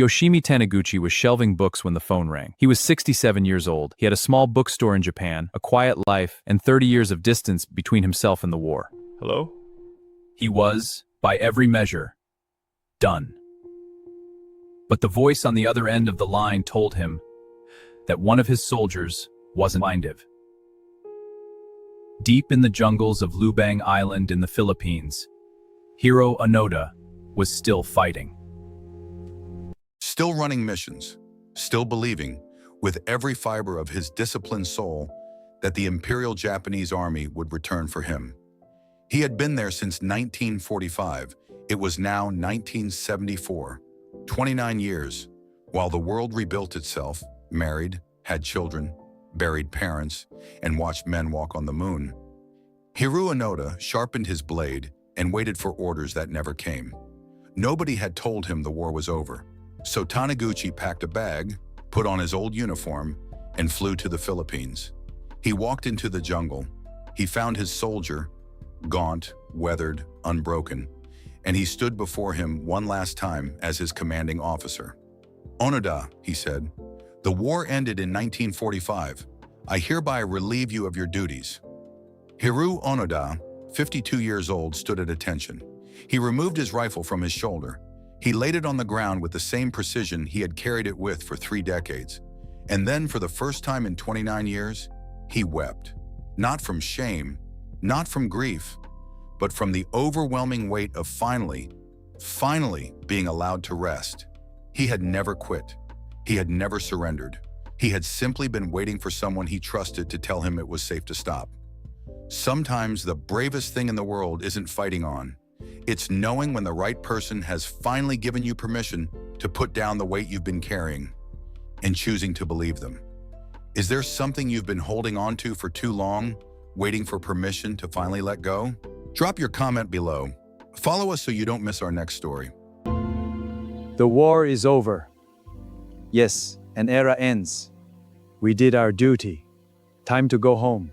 Yoshimi Taniguchi was shelving books when the phone rang. He was 67 years old. He had a small bookstore in Japan, a quiet life, and 30 years of distance between himself and the war. Hello? He was, by every measure, done. But the voice on the other end of the line told him that one of his soldiers wasn't minded. Deep in the jungles of Lubang Island in the Philippines, Hiroo Onoda was still fighting. Still running missions, still believing, with every fiber of his disciplined soul, that the Imperial Japanese Army would return for him. He had been there since 1945. It was now 1974. 29 years, while the world rebuilt itself, married, had children, buried parents, and watched men walk on the moon. Hiroo Onoda sharpened his blade and waited for orders that never came. Nobody had told him the war was over. So Taniguchi packed a bag, put on his old uniform, and flew to the Philippines. He walked into the jungle. He found his soldier, gaunt, weathered, unbroken, and he stood before him one last time as his commanding officer. "Onoda," he said, "the war ended in 1945. I hereby relieve you of your duties." Hiroo Onoda, 52 years old, stood at attention. He removed his rifle from his shoulder. He laid it on the ground with the same precision he had carried it with for 3 decades. And then, for the first time in 29 years, he wept. Not from shame, not from grief, but from the overwhelming weight of finally being allowed to rest. He had never quit. He had never surrendered. He had simply been waiting for someone he trusted to tell him it was safe to stop. Sometimes the bravest thing in the world isn't fighting on. It's knowing when the right person has finally given you permission to put down the weight you've been carrying and choosing to believe them. Is there something you've been holding on to for too long, waiting for permission to finally let go? Drop your comment below. Follow us so you don't miss our next story. The war is over. Yes, an era ends. We did our duty. Time to go home.